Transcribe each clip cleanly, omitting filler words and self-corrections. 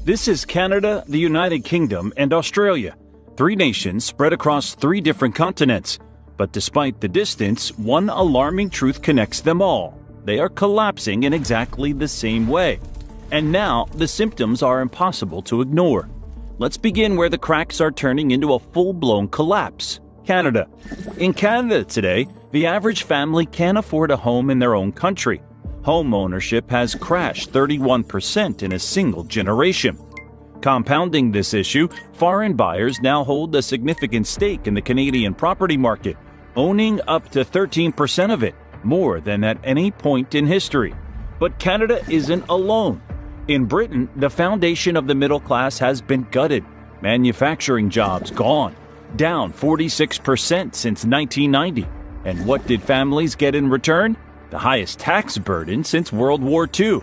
This is Canada, the United Kingdom, and Australia, three nations spread across three different continents. But despite the distance, one alarming truth connects them all. They are collapsing in exactly the same way. And now, the symptoms are impossible to ignore. Let's begin where the cracks are turning into a full-blown collapse. Canada. In Canada today, the average family can't afford a home in their own country. Home ownership has crashed 31% in a single generation. Compounding this issue, foreign buyers now hold a significant stake in the Canadian property market, owning up to 13% of it, more than at any point in history. But Canada isn't alone. In Britain, the foundation of the middle class has been gutted. Manufacturing jobs gone, down 46% since 1990. And what did families get in return? The highest tax burden since World War II,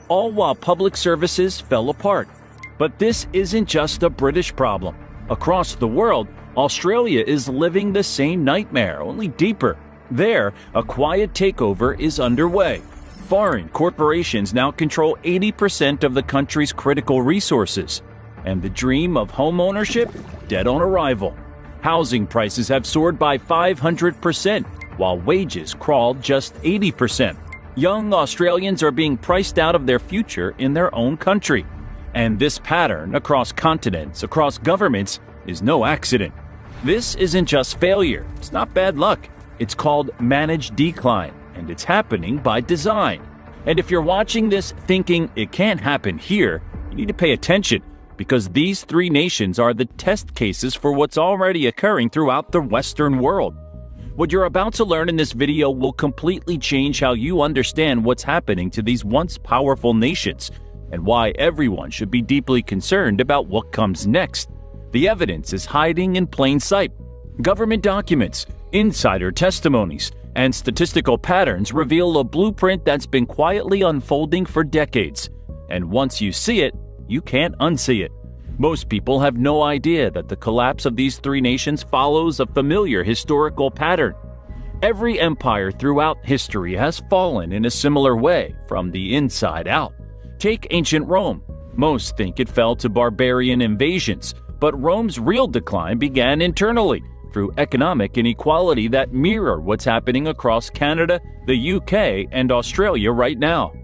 all while public services fell apart. But this isn't just a British problem. Across the world, Australia is living the same nightmare, only deeper. There, a quiet takeover is underway. Foreign corporations now control 80% of the country's critical resources. And the dream of home ownership? Dead on arrival. Housing prices have soared by 500%. While wages crawled just 80%. Young Australians are being priced out of their future in their own country. And this pattern across continents, across governments, is no accident. This isn't just failure. It's not bad luck. It's called managed decline, and it's happening by design. And if you're watching this thinking it can't happen here, you need to pay attention, because these three nations are the test cases for what's already occurring throughout the Western world. What you're about to learn in this video will completely change how you understand what's happening to these once powerful nations and why everyone should be deeply concerned about what comes next. The evidence is hiding in plain sight. Government documents, insider testimonies, and statistical patterns reveal a blueprint that's been quietly unfolding for decades. And once you see it, you can't unsee it. Most people have no idea that the collapse of these three nations follows a familiar historical pattern. Every empire throughout history has fallen in a similar way, from the inside out. Take ancient Rome. Most think it fell to barbarian invasions, but Rome's real decline began internally, through economic inequality that mirror what's happening across Canada, the UK, and Australia right now.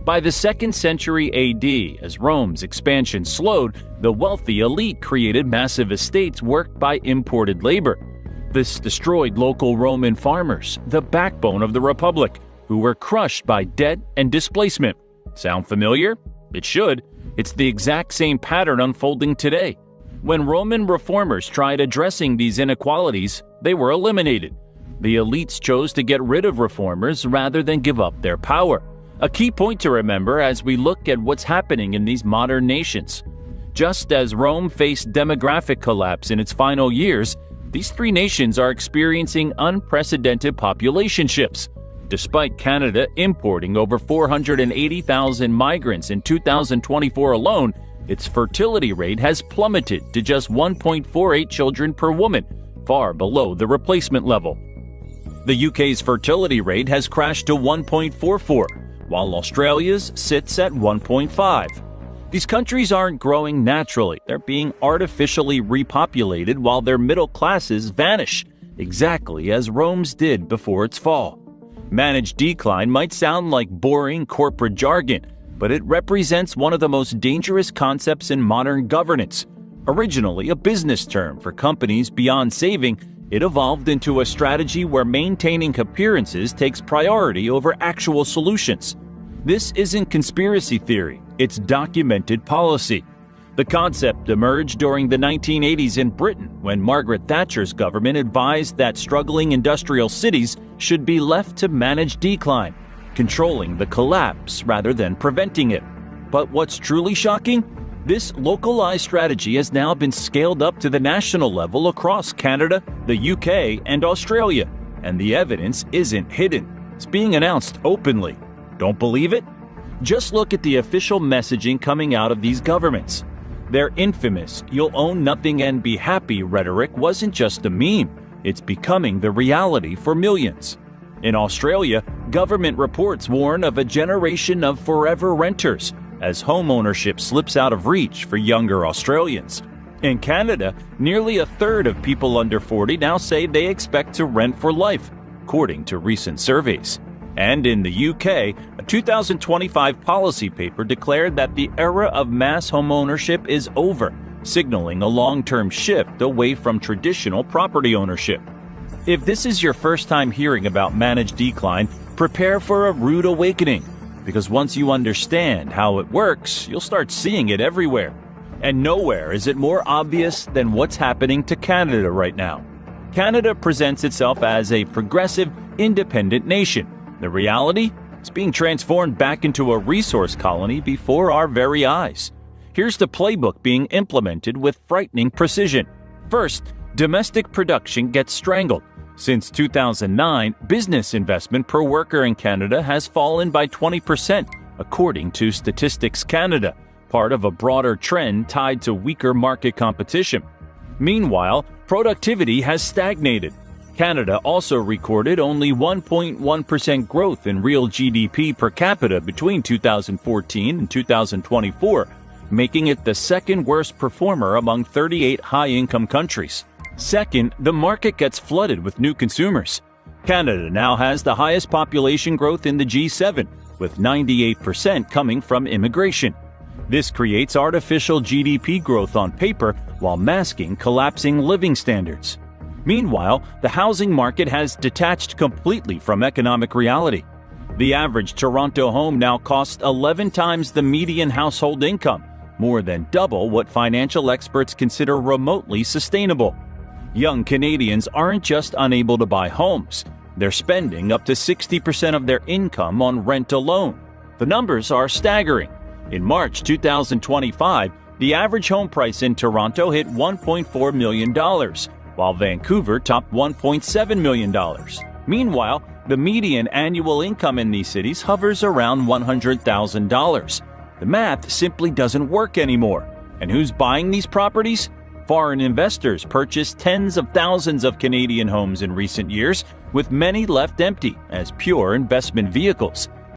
By the 2nd century AD, as Rome's expansion slowed, the wealthy elite created massive estates worked by imported labor. This destroyed local Roman farmers, the backbone of the Republic, who were crushed by debt and displacement. Sound familiar? It should. It's the exact same pattern unfolding today. When Roman reformers tried addressing these inequalities, they were eliminated. The elites chose to get rid of reformers rather than give up their power. A key point to remember as we look at what's happening in these modern nations. Just as Rome faced demographic collapse in its final years, these three nations are experiencing unprecedented population shifts. Despite Canada importing over 480,000 migrants in 2024 alone, its fertility rate has plummeted to just 1.48 children per woman, far below the replacement level. The UK's fertility rate has crashed to 1.44. While Australia's sits at 1.5. These countries aren't growing naturally, they're being artificially repopulated while their middle classes vanish, exactly as Rome's did before its fall. Managed decline might sound like boring corporate jargon, but it represents one of the most dangerous concepts in modern governance. Originally a business term for companies beyond saving, it evolved into a strategy where maintaining appearances takes priority over actual solutions. This isn't conspiracy theory, it's documented policy. The concept emerged during the 1980s in Britain when Margaret Thatcher's government advised that struggling industrial cities should be left to manage decline, controlling the collapse rather than preventing it. But what's truly shocking? This localized strategy has now been scaled up to the national level across Canada, the UK, and Australia, and the evidence isn't hidden. It's being announced openly. Don't believe it? Just look at the official messaging coming out of these governments. Their infamous "you'll own nothing and be happy" rhetoric wasn't just a meme, it's becoming the reality for millions. In Australia, government reports warn of a generation of forever renters, as home ownership slips out of reach for younger Australians. In Canada, nearly a third of people under 40 now say they expect to rent for life, according to recent surveys. And in the UK, a 2025 policy paper declared that the era of mass homeownership is over, signaling a long-term shift away from traditional property ownership. If this is your first time hearing about managed decline, prepare for a rude awakening, because once you understand how it works, you'll start seeing it everywhere. And nowhere is it more obvious than what's happening to Canada right now. Canada presents itself as a progressive, independent nation. The reality? It's being transformed back into a resource colony before our very eyes. Here's the playbook being implemented with frightening precision. First, domestic production gets strangled. Since 2009, business investment per worker in Canada has fallen by 20%, according to Statistics Canada, part of a broader trend tied to weaker market competition. Meanwhile, productivity has stagnated. Canada also recorded only 1.1% growth in real GDP per capita between 2014 and 2024, making it the second worst performer among 38 high-income countries. Second, the market gets flooded with new consumers. Canada now has the highest population growth in the G7, with 98% coming from immigration. This creates artificial GDP growth on paper while masking collapsing living standards. Meanwhile, the housing market has detached completely from economic reality. The average Toronto home now costs 11 times the median household income, more than double what financial experts consider remotely sustainable. Young Canadians aren't just unable to buy homes, they're spending up to 60% of their income on rent alone. The numbers are staggering. In March 2025, the average home price in Toronto hit $1.4 million, while Vancouver topped $1.7 million. Meanwhile, the median annual income in these cities hovers around $100,000. The math simply doesn't work anymore. And who's buying these properties? Foreign investors purchased tens of thousands of Canadian homes in recent years, with many left empty as pure investment vehicles.